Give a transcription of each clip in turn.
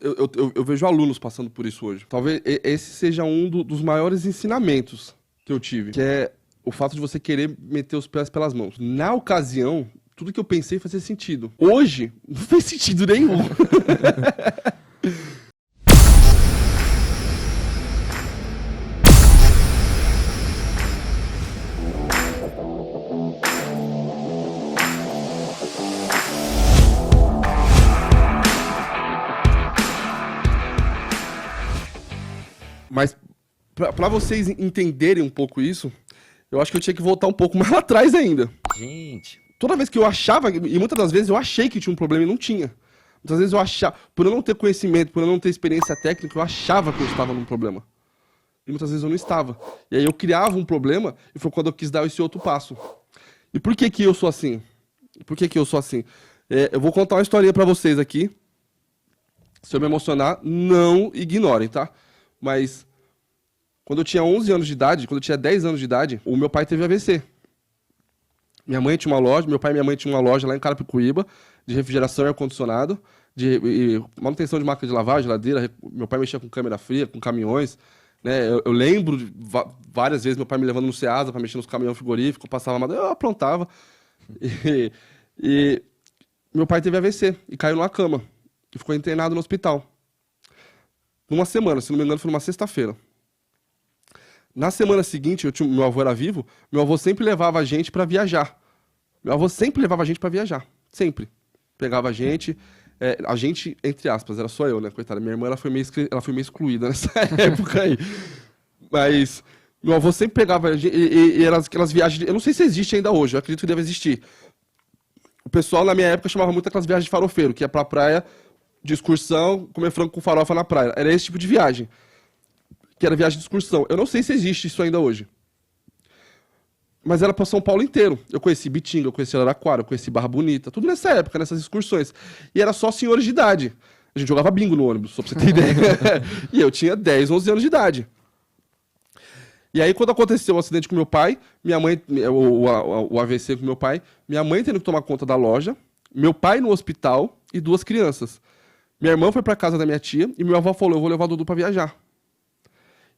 Eu vejo alunos passando por isso hoje. Talvez esse seja dos maiores ensinamentos que eu tive, que é o fato de você querer meter os pés pelas mãos. Na ocasião, tudo que eu pensei fazia sentido. Hoje, não fez sentido nenhum. Mas, pra vocês entenderem um pouco isso, eu acho que eu tinha que voltar um pouco mais lá atrás ainda. Gente. Toda vez que eu achava, e muitas das vezes eu achei que tinha um problema e não tinha. Muitas vezes eu achava, por eu não ter conhecimento, por eu não ter experiência técnica, eu achava que eu estava num problema. E muitas vezes eu não estava. E aí eu criava um problema, e foi quando eu quis dar esse outro passo. E por que que eu sou assim? Por que que eu sou assim? Eu vou contar uma historinha pra vocês aqui. Se eu me emocionar, não ignorem, tá? Mas quando eu tinha 11 anos de idade, quando eu tinha 10 anos de idade, o meu pai teve AVC. Minha mãe tinha uma loja, meu pai e minha mãe tinham uma loja lá em Carapicuíba, de refrigeração e ar-condicionado, de manutenção de máquina de lavar, geladeira. Meu pai mexia com câmera fria, com caminhões, né? Eu lembro de várias vezes meu pai me levando no Ceasa para mexer nos caminhões frigoríficos, eu aprontava. E meu pai teve AVC e caiu numa cama, e ficou internado no hospital. Numa semana, se não me engano, foi numa sexta-feira. Na semana seguinte, meu avô era vivo, meu avô sempre levava a gente para viajar. Meu avô sempre levava a gente para viajar. Sempre. Pegava a gente, entre aspas, era só eu, né? Coitada, minha irmã ela foi meio excluída nessa época aí. Mas meu avô sempre pegava a gente, e eram aquelas viagens, eu não sei se existe ainda hoje, eu acredito que deve existir. O pessoal na minha época chamava muito aquelas viagens de farofeiro, que ia pra praia de excursão, comer frango com farofa na praia. Era esse tipo de viagem. Que era viagem de excursão. Eu não sei se existe isso ainda hoje. Mas era para São Paulo inteiro. Eu conheci Bitinga, eu conheci Araraquara, eu conheci Barra Bonita, tudo nessa época, nessas excursões. E era só senhores de idade. A gente jogava bingo no ônibus, só pra você ter ideia. E eu tinha 10, 11 anos de idade. E aí, quando aconteceu o acidente com meu pai, minha mãe, o AVC com meu pai, minha mãe tendo que tomar conta da loja, meu pai no hospital e 2 crianças. Minha irmã foi pra casa da minha tia e meu avô falou, eu vou levar o Dudu pra viajar.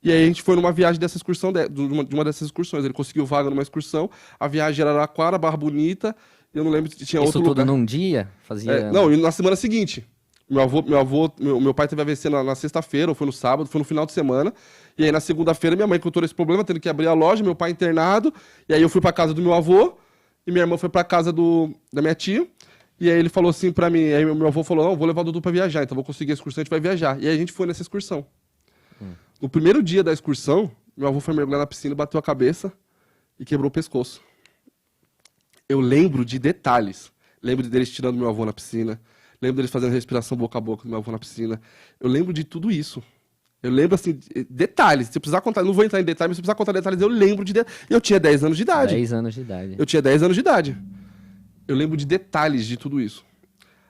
E aí a gente foi numa viagem dessa excursão, de uma dessas excursões. Ele conseguiu vaga numa excursão, a viagem era Araraquara, Barra Bonita, eu não lembro se tinha outro lugar. Isso tudo num dia? Fazia... Não, e na semana seguinte. Meu pai teve AVC na sexta-feira, ou foi no sábado, foi no final de semana. E aí na segunda-feira minha mãe contou esse problema, tendo que abrir a loja, meu pai internado. E aí eu fui pra casa do meu avô, e minha irmã foi pra casa da minha tia. E aí ele falou assim pra mim, aí meu avô falou, não, vou levar o Dudu pra viajar, então vou conseguir a excursão, a gente vai viajar. E aí a gente foi nessa excursão. No primeiro dia da excursão, meu avô foi mergulhar na piscina, bateu a cabeça e quebrou o pescoço. Eu lembro de detalhes. Lembro deles tirando meu avô na piscina. Lembro deles fazendo respiração boca a boca do meu avô na piscina. Eu lembro de tudo isso. Eu lembro, assim, detalhes. Se eu precisar contar, não vou entrar em detalhes, mas se eu precisar contar detalhes, eu lembro de detalhes. Eu tinha 10 anos de idade. 10 anos de idade. Eu tinha 10 anos de idade. Eu lembro de detalhes de tudo isso.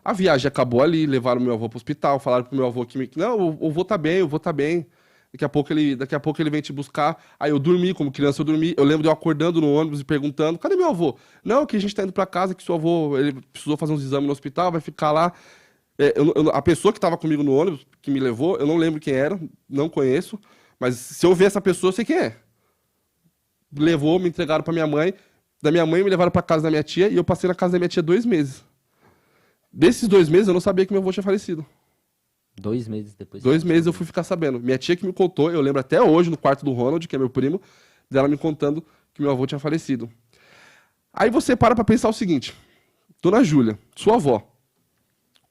A viagem acabou ali, levaram meu avô pro hospital, falaram pro meu avô que não, eu vou estar bem, eu vou estar bem. Daqui a pouco ele vem te buscar. Aí eu dormi, como criança eu dormi. Eu lembro de eu acordando no ônibus e perguntando, cadê meu avô? Não, que a gente tá indo pra casa, que seu avô, ele precisou fazer uns exames no hospital, vai ficar lá. A pessoa que tava comigo no ônibus, que me levou, eu não lembro quem era, não conheço. Mas se eu ver essa pessoa, eu sei quem é. Levou, me entregaram pra minha mãe. Da minha mãe me levaram pra casa da minha tia e eu passei na casa da minha tia 2 meses. Desses 2 meses eu não sabia que meu avô tinha falecido. 2 meses depois. 2 meses eu fui ficar sabendo. Minha tia que me contou, eu lembro até hoje, no quarto do Ronald, que é meu primo, dela me contando que meu avô tinha falecido. Aí você para pra pensar o seguinte. Dona Júlia, sua avó,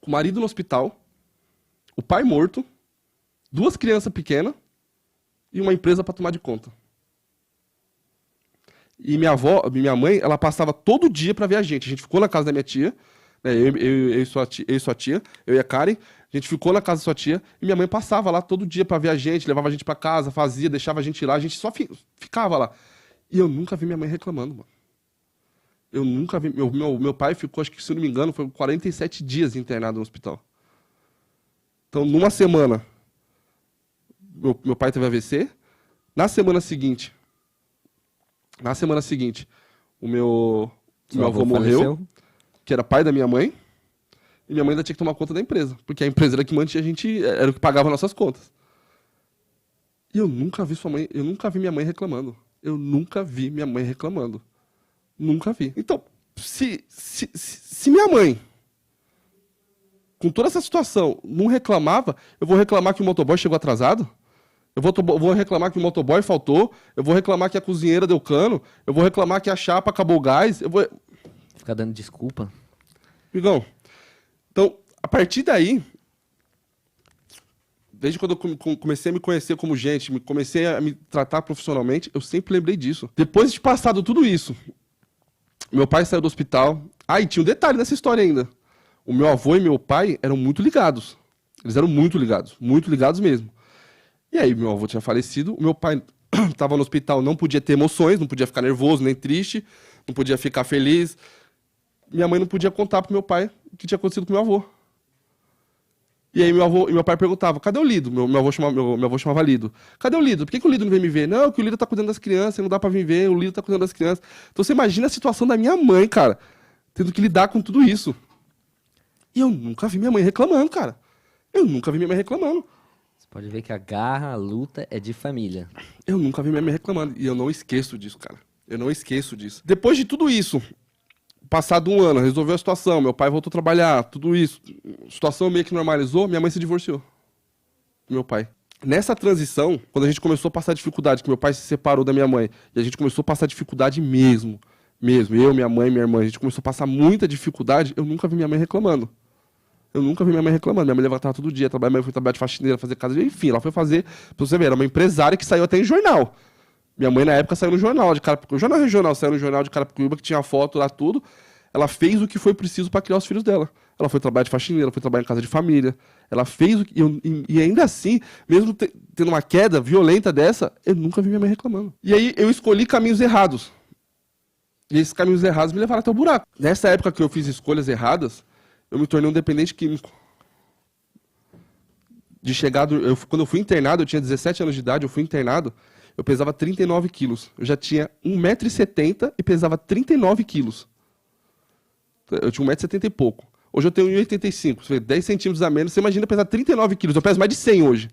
com o marido no hospital, o pai morto, 2 crianças pequenas e uma empresa pra tomar de conta. E minha mãe, ela passava todo dia pra ver a gente. A gente ficou na casa da minha tia, né, eu e sua tia, eu e a Karen. A gente ficou na casa da sua tia e minha mãe passava lá todo dia pra ver a gente, levava a gente pra casa, fazia, deixava a gente ir lá, a gente só ficava lá. E eu nunca vi minha mãe reclamando, mano. Eu nunca vi. Meu pai ficou, acho que se eu não me engano, foi 47 dias internado no hospital. Então, numa semana, meu pai teve AVC. Na semana seguinte, o meu avô morreu, que era pai da minha mãe. E minha mãe ainda tinha que tomar conta da empresa, porque a empresa era que mantinha a gente, era o que pagava nossas contas. E eu nunca vi sua mãe, eu nunca vi minha mãe reclamando. Eu nunca vi minha mãe reclamando. Nunca vi. Então, se minha mãe, com toda essa situação, não reclamava, eu vou reclamar que o motoboy chegou atrasado? Eu vou reclamar que o motoboy faltou? Eu vou reclamar que a cozinheira deu cano? Eu vou reclamar que a chapa acabou o gás? Eu vou... Ficar dando desculpa. Amigão, então, a partir daí, desde quando eu comecei a me conhecer como gente, comecei a me tratar profissionalmente, eu sempre lembrei disso. Depois de passado tudo isso, meu pai saiu do hospital. Ah, e tinha um detalhe nessa história ainda. O meu avô e meu pai eram muito ligados. Eles eram muito ligados mesmo. E aí, meu avô tinha falecido, o meu pai estava no hospital, não podia ter emoções, não podia ficar nervoso, nem triste, não podia ficar feliz. Minha mãe não podia contar pro meu pai o que tinha acontecido com meu avô. E aí meu pai perguntava, cadê o Lido? Meu avô chamava Lido. Cadê o Lido? Por que o Lido não vem me ver? Não, que o Lido tá cuidando das crianças, não dá pra vir ver, o Lido tá cuidando das crianças. Então você imagina a situação da minha mãe, cara, tendo que lidar com tudo isso. E eu nunca vi minha mãe reclamando, cara. Eu nunca vi minha mãe reclamando. Você pode ver que a garra, a luta é de família. Eu nunca vi minha mãe reclamando. E eu não esqueço disso, cara. Eu não esqueço disso. Depois de tudo isso, passado um ano, resolveu a situação, meu pai voltou a trabalhar, tudo isso, a situação meio que normalizou, minha mãe se divorciou. Meu pai. Nessa transição, quando a gente começou a passar dificuldade, que meu pai se separou da minha mãe, e a gente começou a passar dificuldade mesmo, eu, minha mãe e minha irmã, a gente começou a passar muita dificuldade, eu nunca vi minha mãe reclamando. Minha mãe levantava todo dia, minha mãe foi trabalhar de faxineira, fazer casa, enfim, ela foi fazer, pra você ver, era uma empresária que saiu até em jornal. Minha mãe, na época, saiu no jornal de Carapicuíba. O jornal regional saiu no jornal de Carapicuíba, que tinha foto lá, tudo. Ela fez o que foi preciso para criar os filhos dela. Ela foi trabalhar de faxineira, ela foi trabalhar em casa de família. Ela fez o que... E ainda assim, mesmo tendo uma queda violenta dessa, eu nunca vi minha mãe reclamando. E aí, eu escolhi caminhos errados. E esses caminhos errados me levaram até o buraco. Nessa época que eu fiz escolhas erradas, eu me tornei um dependente químico. Quando eu fui internado, eu tinha 17 anos de idade, eu fui internado, eu pesava 39 quilos. Eu já tinha 1,70 m e pesava 39 quilos. Eu tinha 1,70 m e pouco. Hoje eu tenho 1,85 m, 10 centímetros a menos. Você imagina pesar 39 quilos. Eu peso mais de 100 hoje.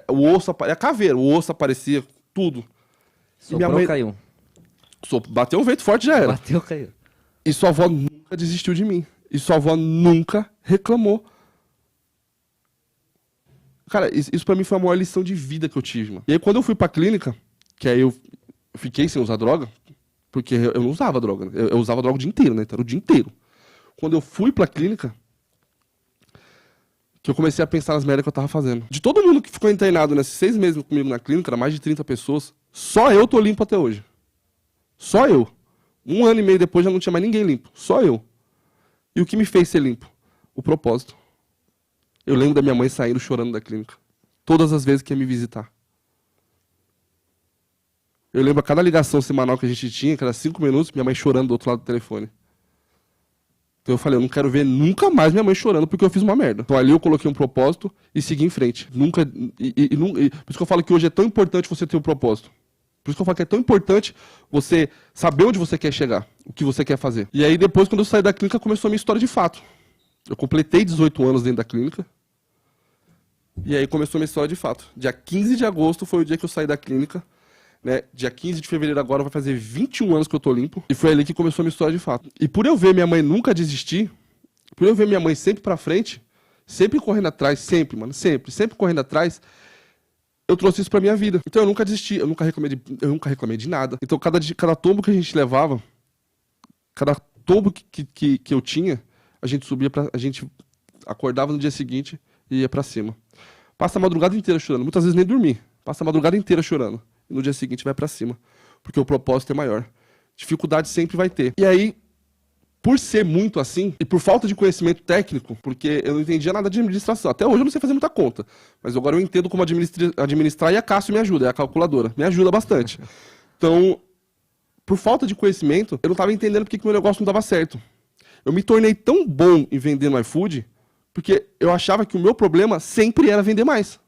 O osso, a caveira, o osso aparecia, tudo. Soprou, caiu. Bateu um vento forte, já era. Bateu, caiu. E sua avó nunca desistiu de mim. E sua avó nunca reclamou. Cara, isso pra mim foi a maior lição de vida que eu tive, mano. E aí quando eu fui pra clínica, que aí eu fiquei sem usar droga, porque eu não usava droga, né? Eu usava droga o dia inteiro, né? Então era o dia inteiro. Quando eu fui pra clínica, que eu comecei a pensar nas merdas que eu tava fazendo. De todo mundo que ficou internado nesses 6 meses comigo na clínica, era mais de 30 pessoas, só eu tô limpo até hoje. Só eu. 1 ano e meio depois já não tinha mais ninguém limpo. Só eu. E o que me fez ser limpo? O propósito. Eu lembro da minha mãe saindo chorando da clínica. Todas as vezes que ia me visitar. Eu lembro a cada ligação semanal que a gente tinha, que era 5 minutos, minha mãe chorando do outro lado do telefone. Então eu falei, eu não quero ver nunca mais minha mãe chorando porque eu fiz uma merda. Então ali eu coloquei um propósito e segui em frente. Nunca. Por isso que eu falo que hoje é tão importante você ter um propósito. Por isso que eu falo que é tão importante você saber onde você quer chegar, o que você quer fazer. E aí depois, quando eu saí da clínica, começou a minha história de fato. Eu completei 18 anos dentro da clínica. E aí começou a minha história de fato. Dia 15 de agosto foi o dia que eu saí da clínica. Né? Dia 15 de fevereiro agora vai fazer 21 anos que eu tô limpo. E foi ali que começou a minha história de fato. E por eu ver minha mãe nunca desistir, por eu ver minha mãe sempre pra frente, sempre correndo atrás, sempre, mano, sempre correndo atrás, eu trouxe isso pra minha vida. Então eu nunca desisti, eu nunca reclamei de nada. Então cada tombo que a gente levava, cada tombo que eu tinha, a gente subia a gente acordava no dia seguinte e ia pra cima. Passa a madrugada inteira chorando, muitas vezes nem dormi. Passa a madrugada inteira chorando. E no dia seguinte vai pra cima. Porque o propósito é maior. Dificuldade sempre vai ter. E aí, por ser muito assim, e por falta de conhecimento técnico, porque eu não entendia nada de administração. Até hoje eu não sei fazer muita conta. Mas agora eu entendo como administrar e a Cássio me ajuda, é a calculadora. Me ajuda bastante. Então, por falta de conhecimento, eu não estava entendendo porque que meu negócio não dava certo. Eu me tornei tão bom em vender no iFood, porque eu achava que o meu problema sempre era vender mais.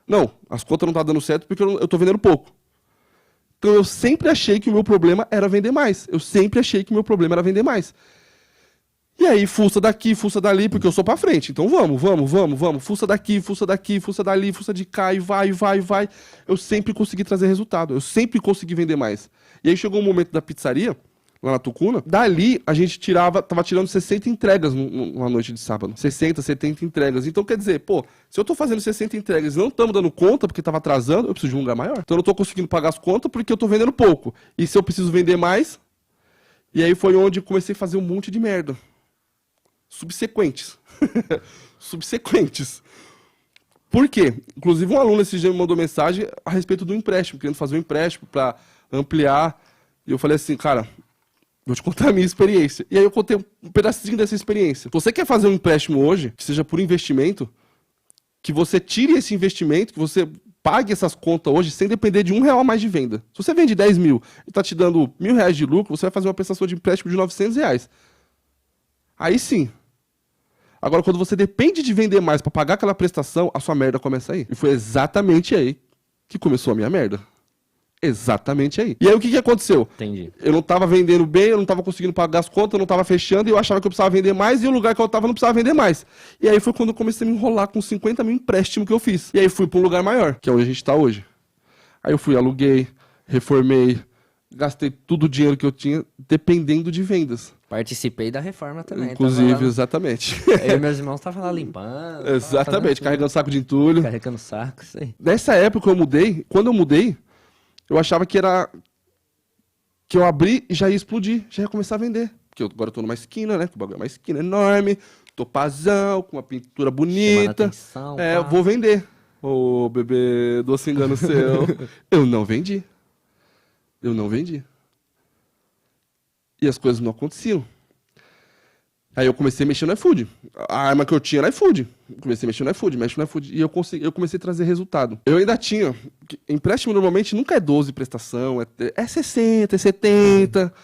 Não, as contas não estão dando certo porque eu estou vendendo pouco. Então eu sempre achei que o meu problema era vender mais. Eu sempre achei que o meu problema era vender mais. E aí, fuça daqui, fuça dali, porque eu sou pra frente. Então vamos. Fuça daqui, fuça dali, fuça de cá, e vai. Eu sempre consegui trazer resultado. Eu sempre consegui vender mais. E aí chegou um momento da pizzaria, lá na Tucuna. Dali, a gente tava tirando 60 entregas numa noite de sábado. 60, 70 entregas. Então, quer dizer, pô, se eu tô fazendo 60 entregas e não estamos dando conta porque tava atrasando, eu preciso de um lugar maior. Então eu não tô conseguindo pagar as contas porque eu tô vendendo pouco. E se eu preciso vender mais... E aí foi onde eu comecei a fazer um monte de merda. Subsequentes. Subsequentes. Por quê? Inclusive um aluno esse dia me mandou mensagem a respeito do empréstimo, querendo fazer um empréstimo para ampliar. E eu falei assim, cara, vou te contar a minha experiência. E aí eu contei um pedacinho dessa experiência. Você quer fazer um empréstimo hoje, que seja por investimento, que você tire esse investimento, que você pague essas contas hoje sem depender de R$1 a mais de venda. Se você vende 10 mil e está te dando R$1.000 de lucro, você vai fazer uma prestação de empréstimo de R$900. Aí sim. Agora, quando você depende de vender mais para pagar aquela prestação, a sua merda começa aí. E foi exatamente aí que começou a minha merda. Exatamente aí. E aí o que aconteceu? Entendi. Eu não estava vendendo bem, eu não estava conseguindo pagar as contas, eu não estava fechando, e eu achava que eu precisava vender mais, e o lugar que eu estava não precisava vender mais. E aí foi quando eu comecei a me enrolar com 50 mil empréstimos que eu fiz. E aí fui para um lugar maior, que é onde a gente está hoje. Aí eu fui, aluguei, reformei, gastei todo o dinheiro que eu tinha, dependendo de vendas. Participei da reforma também. Inclusive, exatamente. Eu e meus irmãos estavam lá limpando. Exatamente, carregando saco de entulho. Carregando saco, isso aí. Nessa época eu mudei, quando eu mudei, eu achava que eu abri e já ia explodir, já ia começar a vender. Porque agora eu tô numa esquina, né? Que o bagulho é uma esquina enorme, topazão, com uma pintura bonita. Atenção, Eu vou vender. Ô, bebê, doce engano seu. Eu não vendi. E as coisas não aconteciam. Aí eu comecei a mexer no iFood. A arma que eu tinha era iFood. Comecei a mexer no iFood, e eu comecei a trazer resultado. Eu ainda tinha... Empréstimo normalmente nunca é 12 prestação, é 60, é 70.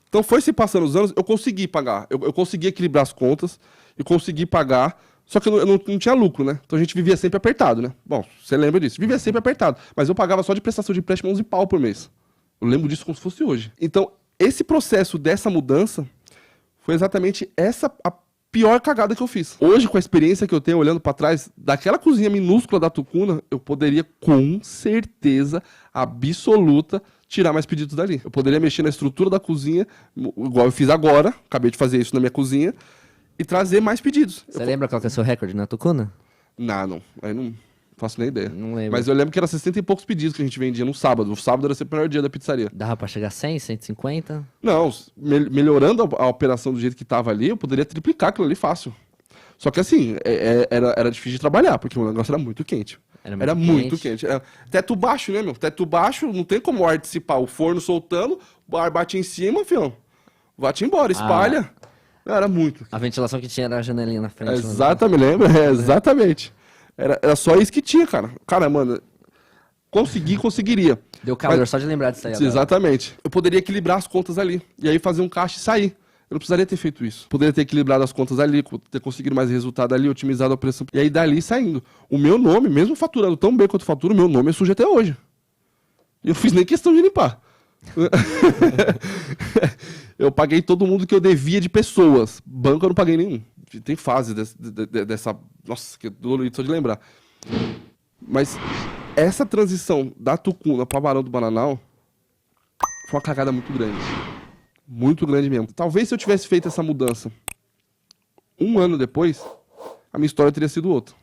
Então foi se passando os anos, eu consegui pagar. Eu consegui equilibrar as contas e consegui pagar, só que eu não tinha lucro, né? Então a gente vivia sempre apertado, né? Bom, você lembra disso. Vivia sempre apertado. Mas eu pagava só de prestação de empréstimo 11 pau por mês. Eu lembro disso como se fosse hoje. Então, esse processo dessa mudança... Foi exatamente essa a pior cagada que eu fiz. Hoje, com a experiência que eu tenho olhando para trás, daquela cozinha minúscula da Tucuna, eu poderia com certeza absoluta tirar mais pedidos dali. Eu poderia mexer na estrutura da cozinha, igual eu fiz agora, acabei de fazer isso na minha cozinha, e trazer mais pedidos. Você lembra qual que é o seu recorde na Tucuna? Não. Aí não faço nem ideia. Não lembro. Mas eu lembro que era 60 e poucos pedidos que a gente vendia no sábado. O sábado era sempre o melhor dia da pizzaria. Dava pra chegar a 100, 150? Não, melhorando a operação do jeito que estava ali, eu poderia triplicar aquilo ali fácil. Só que assim, era difícil de trabalhar, porque o negócio era muito quente. Era muito quente. Teto baixo, né, meu? Teto baixo, não tem como o ar dissipar. O forno soltando, o ar bate em cima, filho. Bate embora, espalha. Era muito. A ventilação que tinha era a janelinha na frente. Exatamente, lembra? Exatamente. Era só isso que tinha, cara. Cara, mano, conseguiria. Deu calor só de lembrar disso aí agora. Exatamente. Eu poderia equilibrar as contas ali. E aí fazer um caixa e sair. Eu não precisaria ter feito isso. Poderia ter equilibrado as contas ali, ter conseguido mais resultado ali, otimizado a operação. E aí dali saindo. O meu nome, mesmo faturando tão bem quanto faturo, o meu nome é sujo até hoje. E eu fiz nem questão de limpar. Eu paguei todo mundo que eu devia de pessoas. Banco eu não paguei nenhum. Tem fase dessa... Nossa, que dolorido só de lembrar. Mas essa transição da Tucuna para Barão do Bananal foi uma cagada muito grande. Muito grande mesmo. Talvez se eu tivesse feito essa mudança 1 ano depois, a minha história teria sido outra.